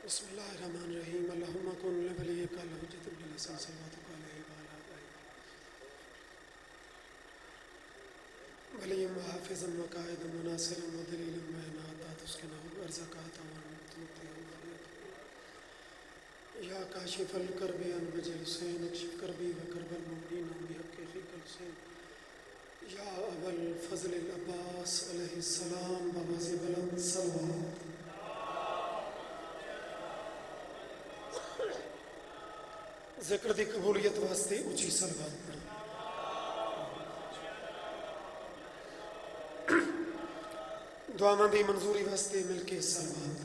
بسم اللہ الرحمن الرحیم اللہم کن لولیک الحجۃ ابن الحسن صلواتک علیہ وعلی آلہ ولیم وحافظا وقائدا وناصرا ودلیلا وعناتا تسکنہ ارزقاتا ونمتمتہ یا کاشف الکرب عن وجه الحسین اکشف کربی وکرب المؤمنین بحق اخیک الحسین یا ابا الفضل العباس علیہ السلام بواز بلند صلوات ذکر دی قبولیت واسطے اونچی صلوات پڑھو۔ دعا مندی منظوری واسطے مل کے صلوات۔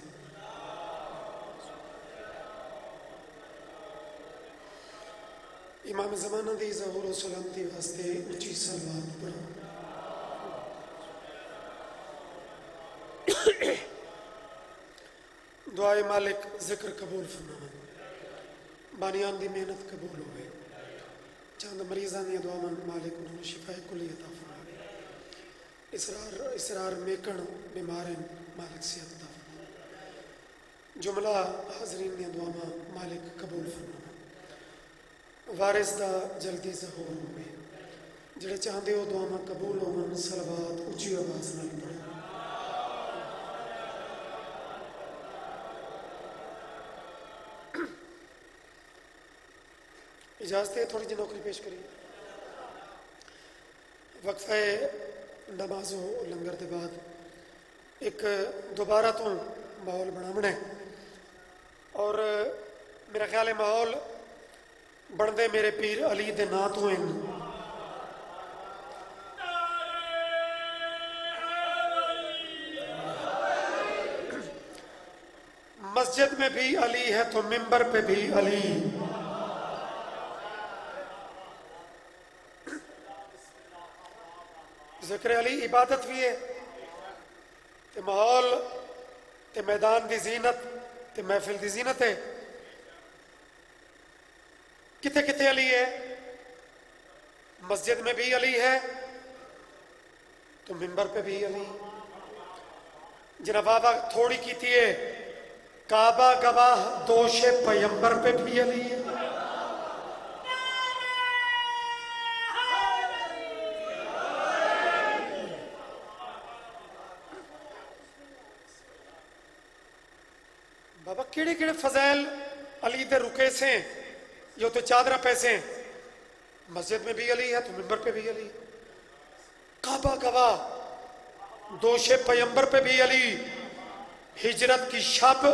امام زمانہ دی ظہور و سلامتی واسطے اونچی صلوات پڑھو۔ دعائے مالک ذکر قبول فرمائے، بانیان دی محنت قبول ہوئے، چاند مریضان دی دعا من مالک انہوں شفا کلی عطا فرمائے، اسرار میکن بیمارن مالک صحت عطا فرمائے، جملہ حاضرین دی دعا من مالک قبول فرمائے، وارث دا جلدی ظہور ہوئے، جڑے چاندے ہو دعا من قبول ہو من صلوات اونچی آواز نال پڑھو۔ اجازت ہے تھوڑی جی نوکری پیش کریے۔ وقفہ نماز و لنگر دے بعد ایک دوبارہ تو ماحول بناونا ہے، اور میرا خیال ہے ماحول بندے میرے پیر علی دے نا تو ہیں۔ مسجد میں بھی علی ہے تو منبر پہ بھی علی، ذکر علی عبادت بھی ہے، تے ماحول تے میدان دی زینت تے محفل دی زینت ہے۔ کتے کتے علی ہے؟ مسجد میں بھی علی ہے تو منبر پہ بھی علی۔ جناب بابا تھوڑی کیتی ہے، کعبہ گواہ دوش پیمبر پہ بھی علی ہے۔ بابا کیڑے کیڑے فضائل علی دے رکے سے یہ تو چادرہ پیسے ہیں، مسجد میں بھی علی ہے تو منبر پہ بھی علی، کعبہ گواہ دوش پیمبر پہ بھی علی، ہجرت کی شب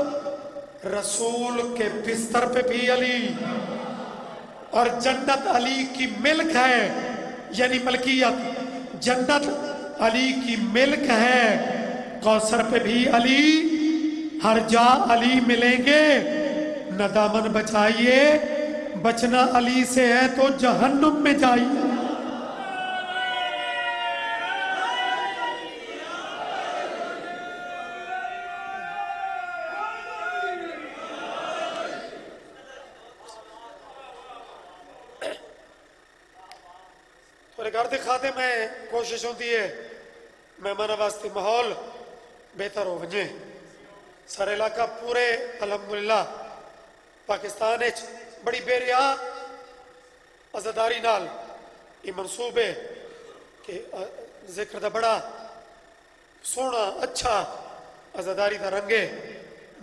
رسول کے بستر پہ بھی علی، اور جنت علی کی ملک ہے، یعنی ملکیت جنت علی کی ملک ہے، کوثر پہ بھی علی، ہر جا علی ملیں گے، نہ دامن بچائیے، بچنا علی سے ہے تو جہنم میں جائیے۔ تھوڑے گھر دکھاتے میں کوشش ہوتی ہے مہمانہ واسطے ماحول بہتر ہو وجے، سارے علاقہ پورے الحمدللہ پاکستان بڑی بے ریا عزاداری نال یہ منصوب ہے کہ ذکر دا بڑا سونا اچھا عزاداری دا رنگے،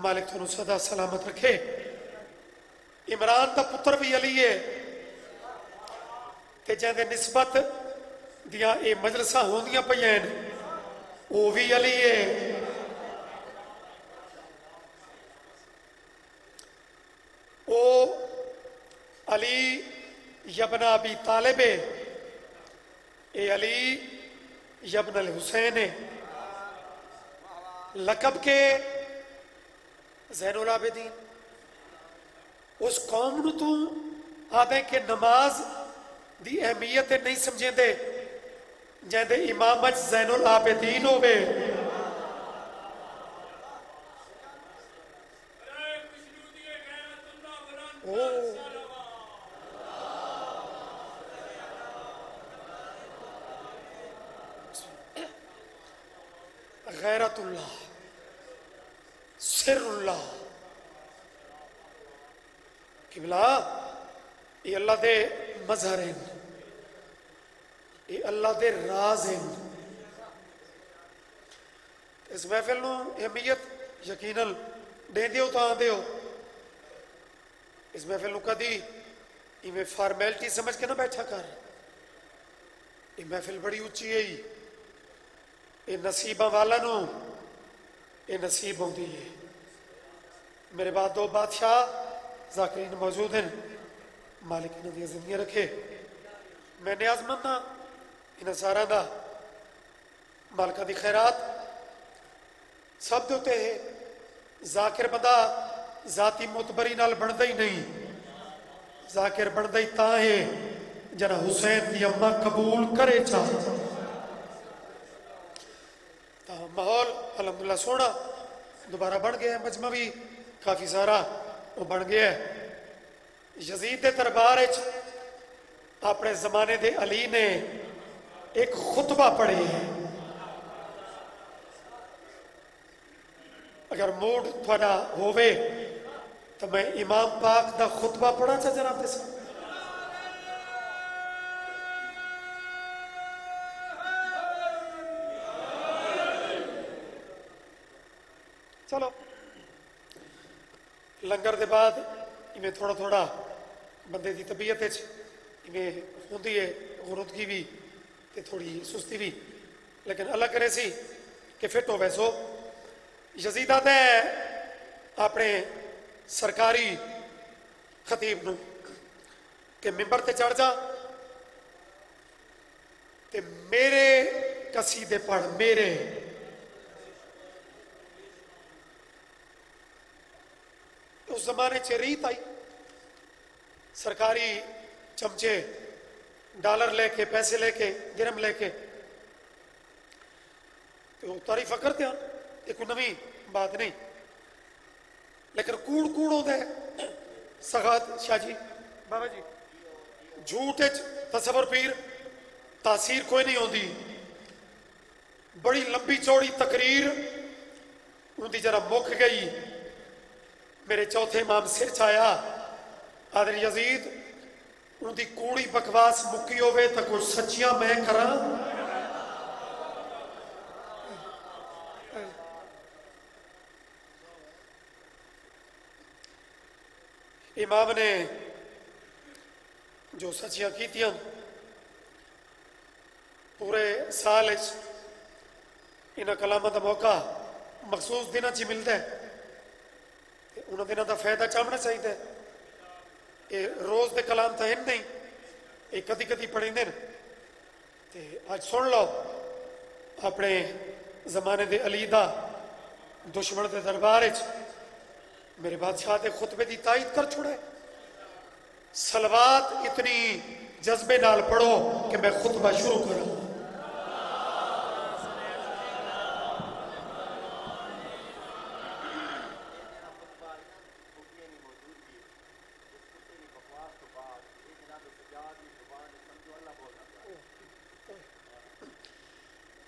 مالک تھونوں صدا سلامت رکھے۔ عمران دا پتر بھی علی ہے، تے جہاں دے نسبت دیاں اے مجلسہ ہوندیاں پئیں وہ بھی علی ہے۔ او علی یبن ابی طالب، اے علی یبن الحسین، لقب کے زین العابدین۔ اس قوم نو تو آدھے کہ نماز دی اہمیت نہیں سمجھیں دے جہاں دے امامت زین العابدین ہوئے۔ غیرت اللہ، سر اللہ، قبلہ یہ اللہ دے مظہر ہیں، یہ اللہ دے راز ہیں۔ اس محفل نو اہمیت یقیناً دے دیو تو آن دیو، اس محفل نو کدی میں فارمیلٹی سمجھ کے نہ بیٹھا کر، یہ محفل بڑی اچھی ہے، یہ نصیبہ والا نو یہ نصیب ہوندی ہے۔ میرے بعد دو بادشاہ ذاکرین موجود ہیں، مالک انہوں دی زندگی رکھے۔ میں نیاز مند ہاں انہاں سارا دا مالکہ دی خیرات سب دے ہوتے ہیں۔ ذاکر بندہ ذاتی معتبری نال بندہ ہی نہیں، ذاکر بندہ ہی تاں ہے جنا حسین دی اماں قبول کرے چاہ۔ ماحول الحمدللہ سونا دوبارہ بن گیا ہے، مجمع بھی کافی سارا وہ بن گیا ہے۔ یزید دے دربار وچ اپنے زمانے دے علی نے ایک خطبہ پڑھے ہے۔ اگر موڈ تھوڑا ہوئے تو میں امام پاک دا خطبہ پڑھا چاہ جناب دے ساتھ۔ چلو لنگر دے بعد میں تھوڑا تھوڑا بندے دی طبیعت میں ہوندی ہے غرودگی بھی تے تھوڑی سستی بھی، لیکن اللہ کرے سی کہ فٹ ہو ویسو۔ یزید آتا ہے اپنے سرکاری خطیب نو کہ ممبر تے چڑھ جا تے میرے قصیدے پڑھ، میرے اس زمانے چ ریت آئی، سرکاری چمچے ڈالر لے کے، پیسے لے کے، درہم لے کے تو تعریف کرتے ہیں، یہ کوئی نویں بات نہیں، لیکن کوڑ کوڑ ہوتا ہے سغات شاہ جی بابا جی، جھوٹ تصور پیر تاثیر کوئی نہیں ہوتی۔ بڑی لمبی چوڑی تقریر ان دی جرا مک گئی، میرے چوتھے امام سر چایا آدر یزید ان دی کوڑی بکواس مکی ہوئے تا کچھ سچیاں میں کرا۔ امام نے جو سچیاں کیتیاں پورے سال انہاں کلامہ دا موقع مخصوص دنوں چی ملتا ہے، انہوں دنوں دا فائدہ چاہنا چاہیے۔ یہ روز دے کلام تا ہن نہیں، یہ کدی کدی پڑھیں دن تے آج سن لو اپنے زمانے دے علی دا دشمن دے دربار وچ میرے بادشاہ دے خطبے دی تائید کر چھوڑے۔ صلوات اتنی جذبے نال پڑھو کہ میں خطبہ شروع کروں۔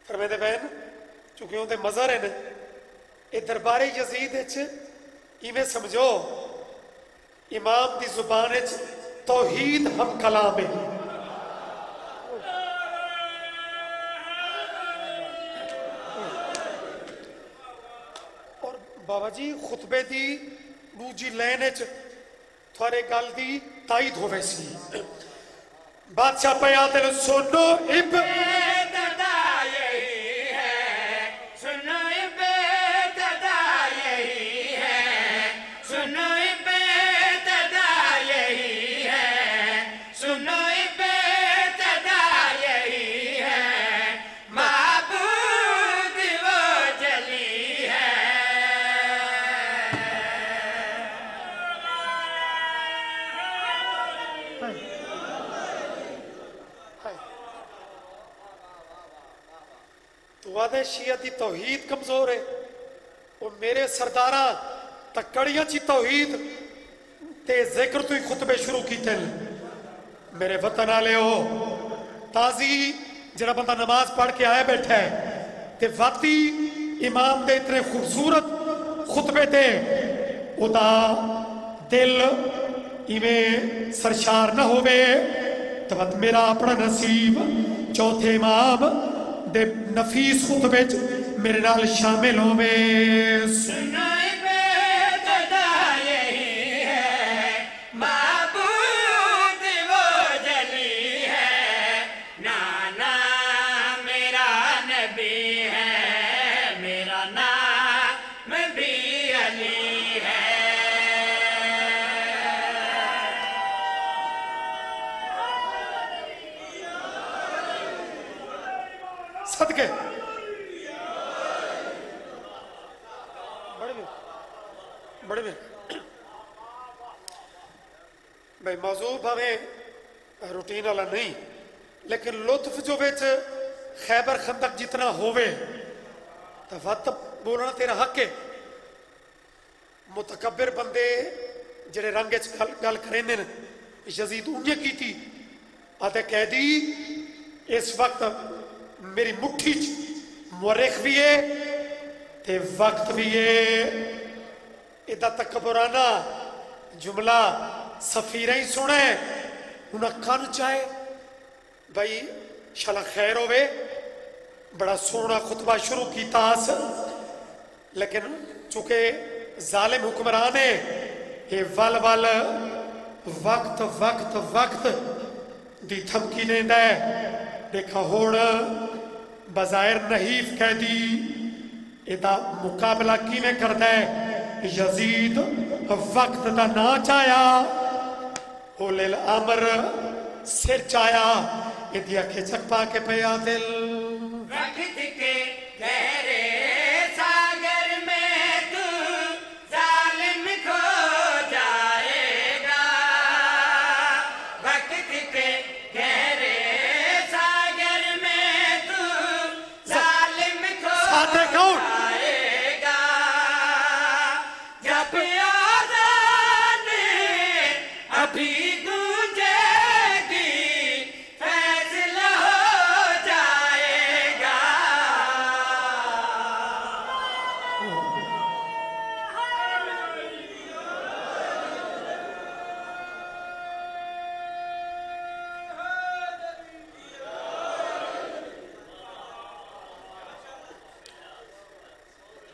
فرمیدے بہن چونکہ ان دے مظہر ہیں یہ دربار یزید ایویں سمجھو امام دی زبان توحید ہم کلام ہے۔ اور بابا جی خطبے دی دوجی لین تھوڑے گل دی تائید ہوئے سی۔ بادشاہ پیات سنو وعدے شیعہ دی توحید کمزور ہے، اور میرے سرداراں تکڑیاں چی توحید تے ذکر تو ہی خطبے شروع کی تل۔ میرے وطن آلے ہو تازی جڑا بندہ نماز پڑھ کے آئے بیٹھا ہے تے واقعی امام دے اتنے خوبصورت خطبے تے ادا دل इवें सरशार न होवे तो मेरा अपना नसीब चौथे इमाम दे नफीस खुतबे च मेरे नाल शामिल होवे। सदके बड़े में भाई मौजू भावें रूटीन वाला नहीं लेकिन लुत्फ जो बिच खैबर खंदक जितना होवे तो वत बोलना तेरा हक है। मुतकब्बिर बंदे जेड़े रंग गल करेंदे ने यजीद उन्हें की थी आते कैदी इस वक्त मेरी मुट्ठी च मुअर्रिख भी है ते वक्त भी है। इदा तकबराना जुमला सफीरा ही सुने उन्हें कन चाहे भाई शाला खैर होवे बड़ा सोहना खुतबा शुरू किया लेकिन चूंकि जालिम हुक्मरान है ये वल वल वक्त वक्त वक्त दी धमकी देंदा है। देखा हुण बज़ाहिर नहीफ कैदी इहदा मुकाबला किवें करदा है। यजीद वक्त दा ना चाया ओलिल अमर सिर चाया इहदी अखे चक पा के पिया दिल। वक्त के गहरे सागर में तू जालिम खो जाएगा। वक्त के गहरे सागर में तू जालिम खो जाएगा। जब आज़ान अभी गूंजेगी फैसला हो जाएगा।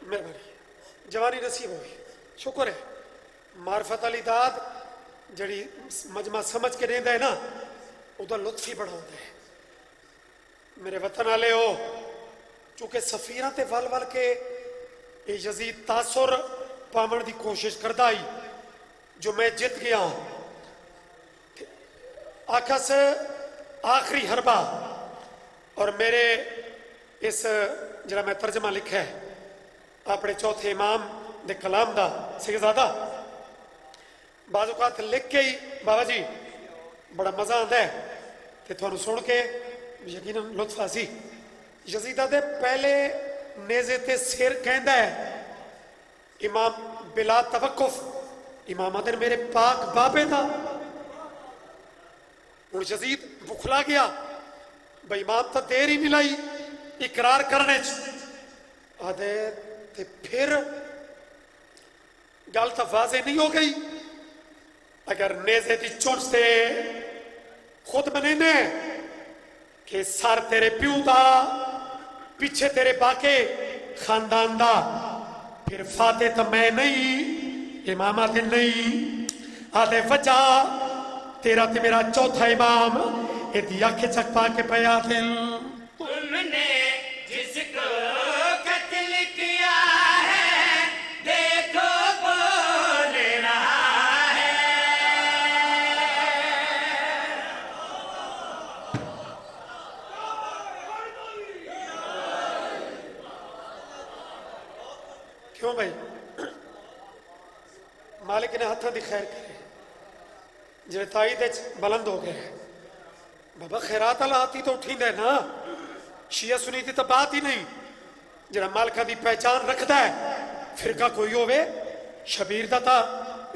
मेहरबानी जवानी नसीब होगी शुक्र है। मार्फत अली दाद जड़ी मजमा समझ के देंदा है ना उदा लुत्फ ही बड़ा होता है। मेरे वतन वाले हो चूंकि सफीरा ते वल वल के ये यजीद तासुर पावन की कोशिश करता आई जो मैं जित गया आखस आखिरी हरबा और मेरे इस जरा मैं तर्जमा लिखा है अपने चौथे इमाम दे कलाम दा सैयदजादा बाजुकात लिख के ही बाबा जी बड़ा मजा आता है ते तुहानू सुन के यकीनन लुत्फ आसी। यजीदा दे पहले नेज़े ते सिर कहंदा है इमाम बिला तवक्कुफ इमाम आदर मेरे पाक बाबे दा। हुण यजीद बुखला गया भाई इमाम तो देर ही नहीं लाई इकरार करने च आदे ते फिर गल तो वाजे नहीं हो गई। अगर नेज़े की चुन से खुद बने ने कि सर तेरे प्यू दा पीछे तेरे बाके खानदान दा फिर फाते तो मैं नहीं इमाम आते नहीं आते वजह तेरा ते मेरा चौथा इमाम इहदी अख चक पा के पया दिल। तुमने जिसको कत्ल किया है देखो बोल रहा है। क्यों भाई मालिक ने हाथों की खैर करे जेड़े ताई दे बुलंद हो गए बाबा खैरात वाला हाथी तो उठींदा है ना शिया सुनी की तो बात ही नहीं। जरा मालिका की पहचान रखता है फिरका कोई होवे शबीर दा ता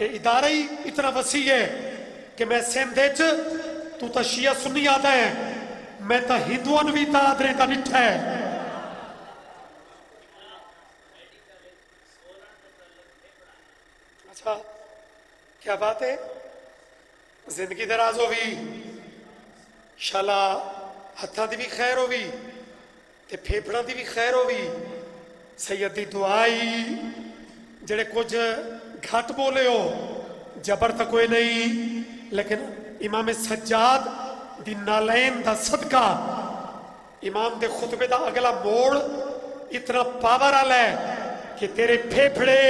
ये इदारा ही इतना वसी है कि मैं सिंध तू तो शिया सुन्नी आता है मैं तो हिंदुओं भी आदरे का निठा है। अच्छा क्या बात है زندگی دراز ہوئی شالا ہتھاں دی بھی خیر ہوئی تے پھیپڑاں دی بھی خیر ہوئی سید دی دعائی جڑے کچھ گھٹ بولے ہو جبر تو کوئی نہیں لیکن امام سجاد دی نالین دا صدقہ امام دے خطبے دا اگلا موڑ اتنا پاور والا ہے کہ تیرے پھیپھڑے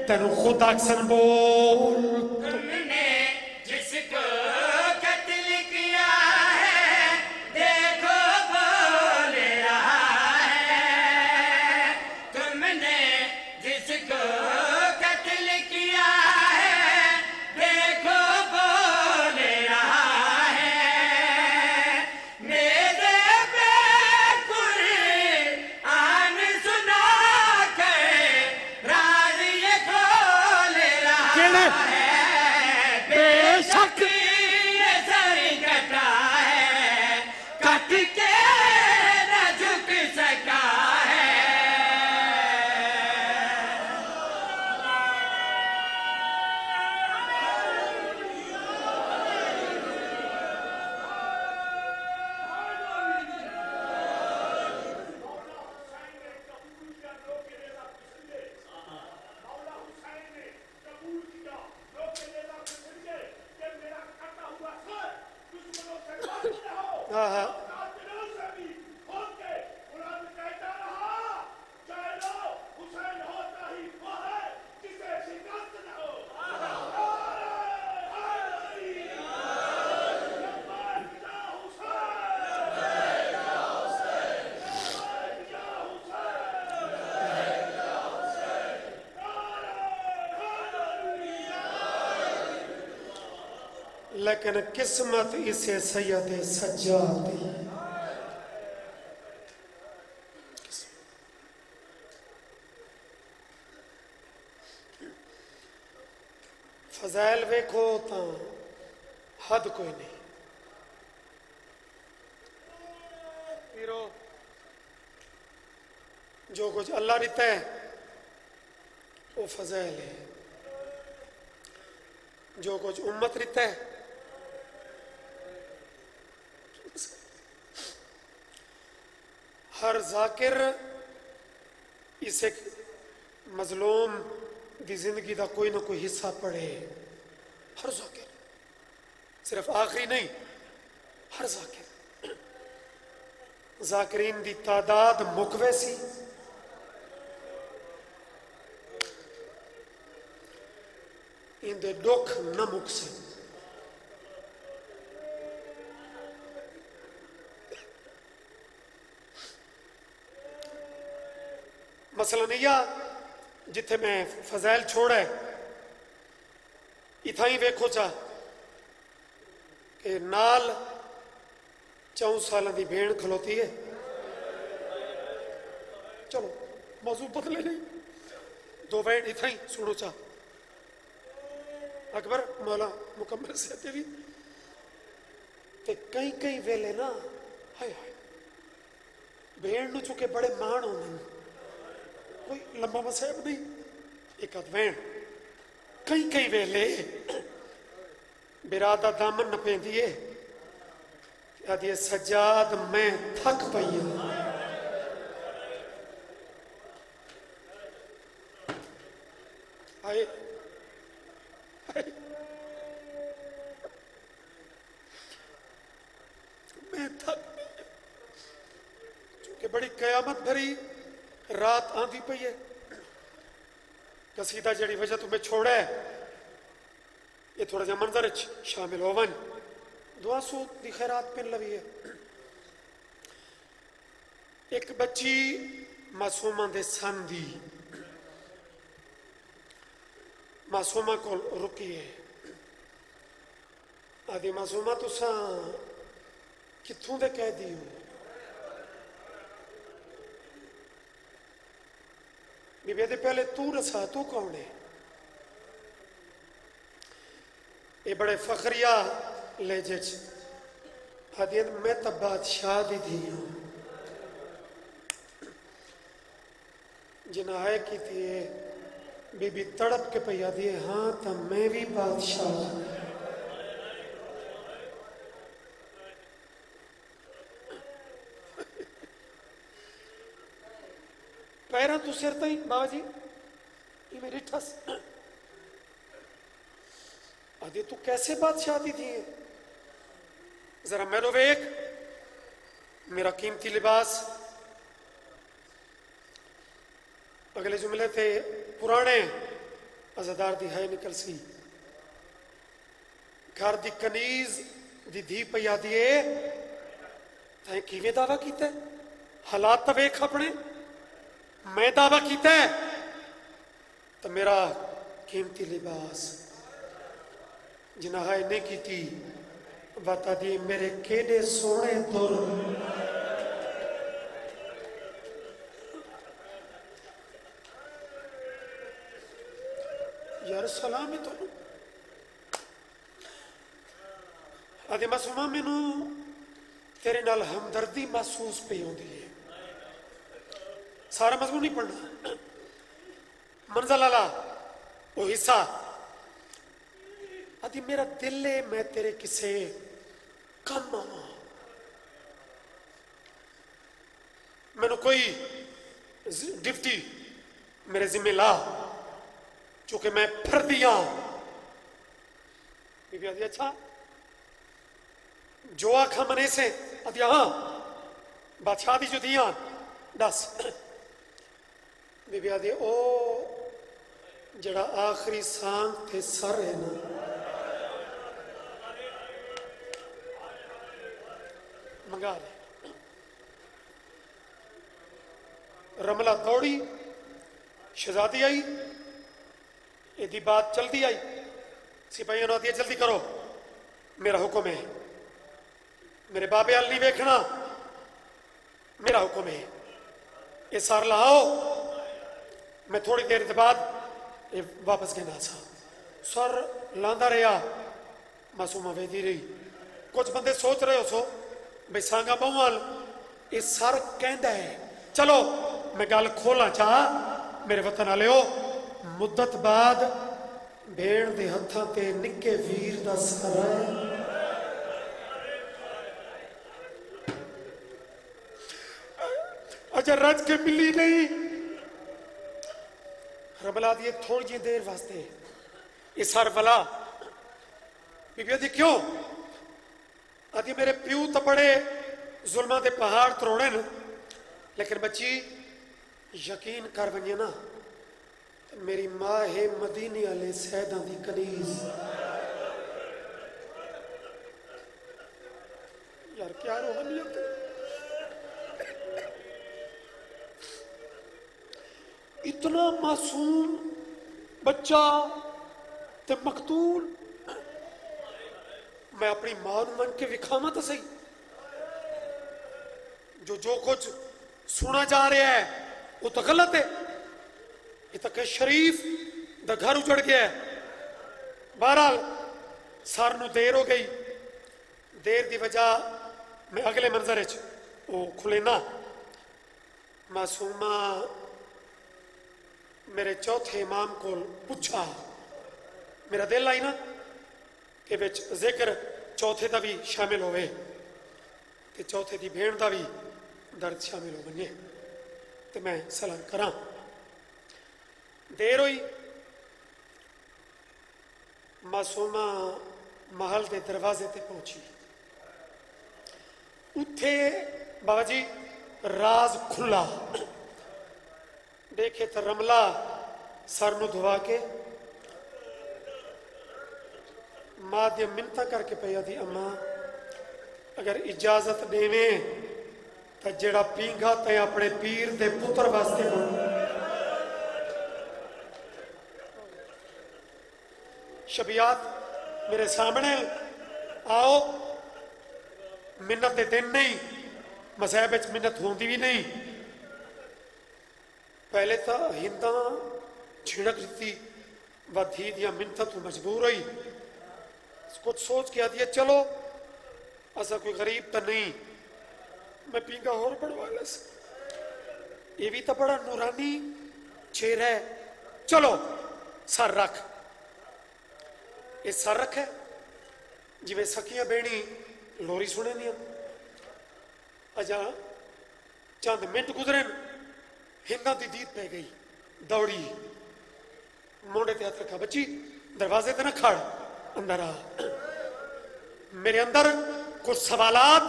تینوں خود اکسن بول تم نے جس کو قتل کیا ہے دیکھو بول رہا ہے تم نے جس کو قتل کیا ہے دیکھو بول رہا ہے میرے پہ قرآن سنا کر راز یہ کھول رہا ہے بے شک یہ سر کٹا ہے کٹ کے نہ جھک سکا ہے آہا لیکن قسمت اسے سید سجاد دی فضائل ویکھو تا حد کوئی نہیں پیرو جو کچھ اللہ دیتا ہے وہ فضائل ہے جو کچھ امت دیتا ہے ہر ذاکر اس ایک مظلوم دی زندگی دا کوئی نہ کوئی حصہ پڑے ہر ذاکر صرف آخری نہیں ہر ذاکر ذاکرین دی تعداد مکوے سی ان دے دکھ نہ مک سے مثلا یہ جتھے میں فضائل چھوڑا ہے اتھا ہی ویکھو چاہ کہ نال 4 سالہ دی بھیڑ کھلوتی ہے چلو موضوع بدلے نہیں 2 بھیڑ اتھا ہی سنو چاہ اکبر مولا مکمل سے آتے بھی تے کئی ویلے نا ہائے ہائے بھیڑ نو چکے بڑے مان ہونے کوئی لمبا مسائب نہیں ایک آدھ وین کئی ویلے برادہ دامن نہ پہن دیئے آدھے سجاد میں تھک پئی آئے میں تھک پئی چونکہ بڑی قیامت بھری رات آندھی پئی ہے قصیدہ جڑی وجہ تمہیں چھوڑا ہے یہ تھوڑا جا منظر شامل ہو ون دعا سو دی خیرات پن لوی ہے ایک بچی معصومہ دے سن دی معصومہ کو رکی ہے آدھی معصومہ تو ساں کتھوں دے کہہ دی ہو بی بی دے پہلے تو رسا تو کون ہے یہ بڑے فخریہ لہجے آدھی میں تب بادشاہ دی تھی ہوں جنہیں آئے کی تھی بی بی تڑپ کے پہ یادی ہے ہاں تا میں بھی بادشاہ पैरों तो सिर ताई बाबा जी ये मेरी ठस आदि तू कैसे बादशाह दी थी जरा मैनू वेख मेरा कीमती लिबास अगले जुमले थे पुराने अजादार दी है निकल सी घर दी कनीज दी धी पई आदी तैं किवें दावा कीता हालात तो वेख अपने मैं दावा कीता तो मेरा कीमती लिबास जिन्हें हाय नहीं की बता दी मेरे केडे सोने तुर यार सलाम है तुम आदि मासूमा मैनू तेरे नाल हमदर्दी महसूस पई होंदी है सारा मजमून नहीं पढ़ना मंजल वाला वो हिस्सा आदि मेरा दिल है मैं तेरे किसे कम आवा मैनू कोई डिप्टी मेरे जिम्मे ला चूंकि मैं फर्दी हाँ बीबी आदि अच्छा जो आखा मने से आदि हाँ बादशाह दी जो दिया दस बीबी आदि ओ जड़ा आखिरी सांग थे सर है ना मंगा दे रमला दौड़ी शहजादी आई यदि बात चलती आई सिपाहियों ने दिया जल्दी करो मेरा हुक्म है मेरे बाबे अल नहीं वेखना मेरा हुक्म है ये सार लाओ मैं थोड़ी देर के बाद ये वापस कहना सा सर लांदा रहा मासूमा वेदी रही कुछ बंदे सोच रहे हो सो भाई सांगा बहुआल ये सर कहता है चलो मैं गल खोलना चाह मेरे वतन आले हो मुद्दत बाद भेड़ दे हत्थां ते निक्के वीर दा सर है अच्छा रज के मिली नहीं रबला दिए थोड़ी जी देर वास्ते ये सर वाला बीबी आदि क्यों आदि मेरे प्यू तो बड़े जुल्मा दे पहाड़ तरोड़े न लेकिन बच्ची यकीन कर वनिए ना मेरी माँ है मदीने वाले सैदा दी कनीज यार क्या रूहानियत इतना मासूम बच्चा ते मकतूल मैं अपनी मां मन के विखावा तो सही जो कुछ सुना जा रहा है वो तो गलत है ये तो कि शरीफ दा घर उजड़ गया है बहरहाल सर नू देर हो गई देर की वजह मैं अगले मंजर वो खुलेना मासूमा मेरे चौथे इमाम को पूछा मेरा दिल आई ना कि विच जिक्र चौथे का भी शामिल होवे ते चौथे की भेड़ का भी दर्द शामिल हो बने तो मैं सलाम करा देर हुई मासूमा महल के दरवाजे ते पहुंची उथे बाबा जी राज खुला देखे तो रमला सर नू धुआ के मां दी मिन्नतां करके पई आदी अम्मा अगर इजाजत देवे तो जेड़ा पींगा ते अपने पीर दे पुत्र वास्ते शबियात मेरे सामने आओ मिन्नत दे दिन नहीं मसैब मिन्नत होंदी भी नहीं पहले तो हिंदा छिड़क दी वी दिया मिन्नत तू मजबूर हुई कुछ सोच के आदि चलो असा कोई गरीब तो नहीं मैं पींगा होर बढ़वा लस ये भी तो बड़ा नूरानी चेहरा है चलो सर रख ये सर रख है जिवें सखियां बेणी लोरी सुने दियां अजा चंद मिनट गुजरे हिंदा दी दीद पै गई, दौड़ी मोड़े ते हथ रखा, बच्ची दरवाजे ते ना खड़, अंदर आ। मेरे अंदर कुछ सवालात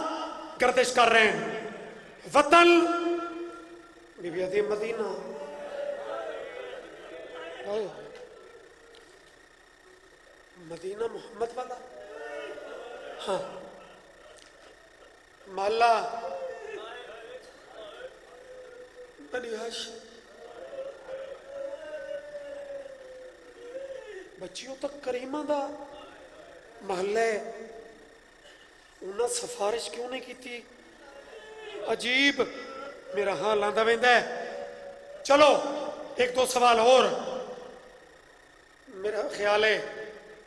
गर्दिश कर रहे हैं। वतन बीबी आती मदीना, मदीना मोहम्मद वाला, हाँ माला बनी हाशिम, बच्चियों तक करीमा दा महल्ला, उन्हें सिफारिश क्यों नहीं की थी? अजीब मेरा हाल आंदा वेंदा है। चलो एक दो सवाल और, मेरा ख्याल है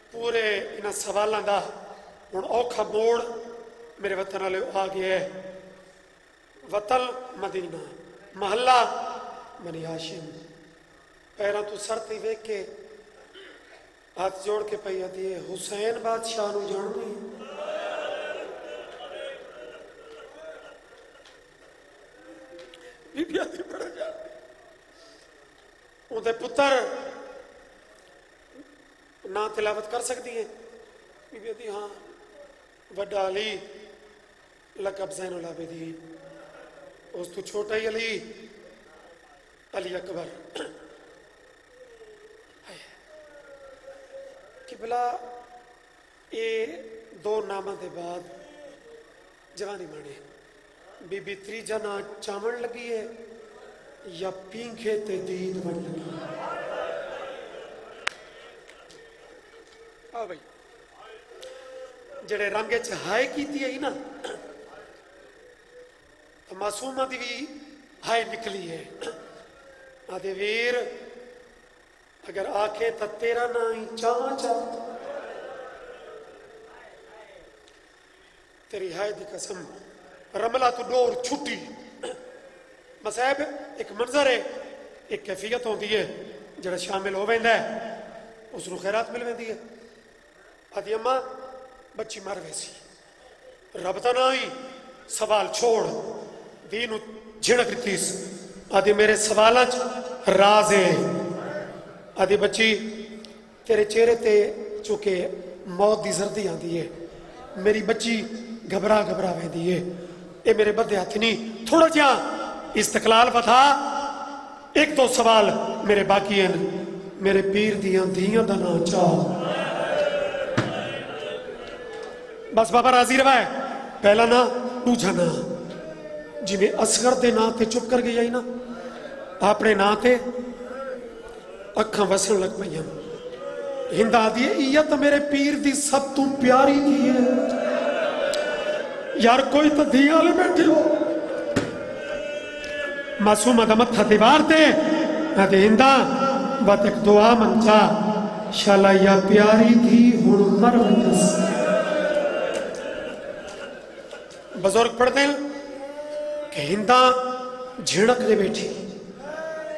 पूरे इन्हां सवालों का हुण औखा मोड़ मेरे वतन वाले आ गया है। वतन मदीना, महल्ला बनी हाशिम। पैरों तो सर ते वेख के हाथ जोड़ के पई आती है, हुसैन बादशाह नूं जानदी? बीबी आती बड़ा जानदी। उहदे पुत्र ना तिलावत कर सकती है? बीबी आती हाँ। वड्डा अली लकब ज़ैनुल आबिदीन, उस तो छोटा ही अली, अली अकबर। किबला ये दो नामां दे बाद जवानी माने, बीबी त्रीजा ना चावण लगी है या पींखे ते दीद बन लगी? आ भाई जड़े रंग च हाय की ना, तो मासूमा दी भी हाय निकली है। आदे वीर अगर आखे तो तेरा ना ही चाचा, तेरी हाय दी कसम रमला तो डोर छुट्टी। मसाहब एक मंजर है, एक कैफियत होती है, जड़ा शामिल हो वेंदा है उसनूं खैरात मिल वेंदी है। आदि अम्मा बच्ची मर वैसी, रब दा ना ही सवाल छोड़, दी नूं झिड़क दित्तीस। आदि मेरे सवालों च राज है। आदि बच्ची तेरे चेहरे ते चुके मौत की जर्दी आती है, मेरी बच्ची घबरा घबरा वहदी है। ये मेरे बदे हथ नहीं, थोड़ा जा इस्तकलाल बता। एक दो सवाल मेरे बाकी हैं। मेरे पीर दियां धियां दा नाम चाह, बस बाबा राजी रवा है। पहला ना दूजा ना, जिमें असगर दे नां ते चुप कर गई आई ना, अपने नां ते अखां वसन लग पईयां। हिंदा दी इया तो मेरे पीर दी सब तू प्यारी धी है। यार कोई तो धी वाले बैठे हो। मासूमा दा मत्था दीवार ते आदे हिंदा बात एक दुआ मंचा, शाला या प्यारी धी हुण मर वंदस। बुजुर्ग पढ़ते कि हिंदा झिड़क दे बैठी,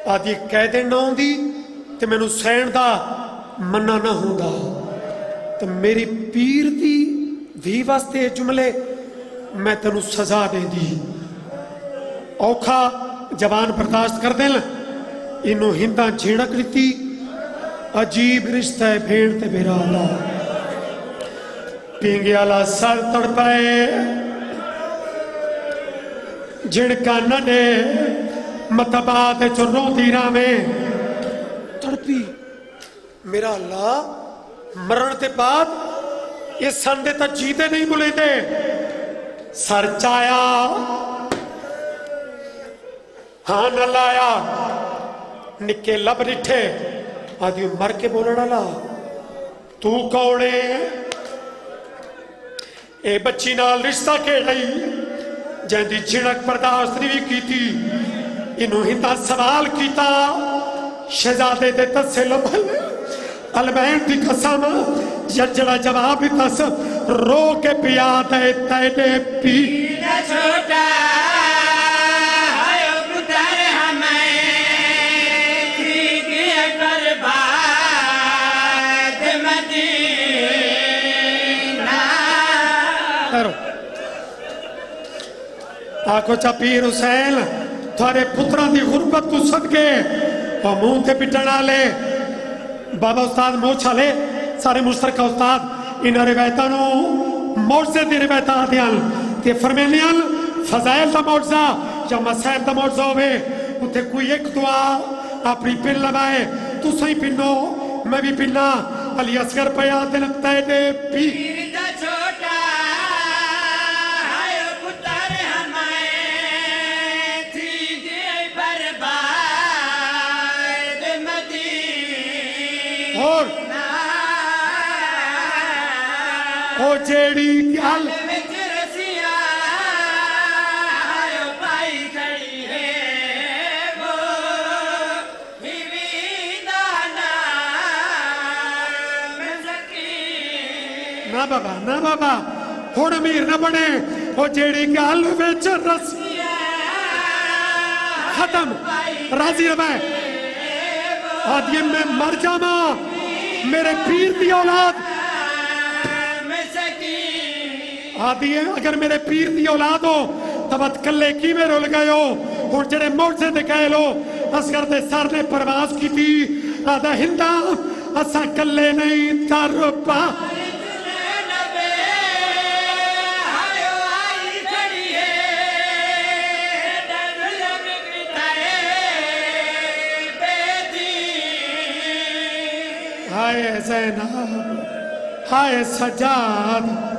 आदि कह दे ना आउंदी ते मैनू सहन दा मना ना होंदा। तो मेरी पीर दी धी वास्ते जुमले मैं तेनू सजा दे दी। औखा जवान बर्दाश्त कर दे, इनू हिंदा झिड़क दी। अजीब रिश्ता है भेड़ ते बेरा दा, पींगे आला सर तड़पाए झिड़का न दे, मतबाद चुर्रों तीरा में तड़पी। मेरा अल्लाह मरण के बाद ये संदे तक जीते नहीं बुलेते। सर चाया हाँ न लाया, निके लब डिठे, आदि मर के बोलना ला तू कौन है? ए बच्ची नाल रिश्ता खेड़ाई, जैंदी झिड़क बर्दाश्त नहीं की थी। इनू हिंदा सवाल किया, शहजादे दे दसे लभल अलमैन दी कसम, जड़ा जवाब दस रो के पिया दे तेरे पी छोटा आखो चा पीर हुसैन تھارے پتران دی غربت کو صدقے اور منہ تے پٹن آلے بابا استاد موچھا لے سارے مشترکہ استاد انہا روایتانو موجزے دی روایتان دیال تے فرمینیال فضائل دا موجزہ یا مسائل دا موجزہ ہوئے اتھے کوئی ایک دعا اپنی پن لبائے تو سہی پنو میں بھی پننا علی اصغر پیاد لگتا ہے دے پی او جیڑی گل نا بابا نا بابا ہن امیر نہ بنے او جیڑی گل وچ رسی ختم راضی رہے آدھی میں مر جاواں میرے پیر دی اولاد آدھی اگر میرے پیر دی اولاد ہو تب کلے کی میں رول گئے ہو اور جڑے موجزے دے کہے لو اصغر دے سر نے پرواز کی تھی آدھا ہندہ اسا کلے نہیں در پا ہائے زینب ہائے سجاد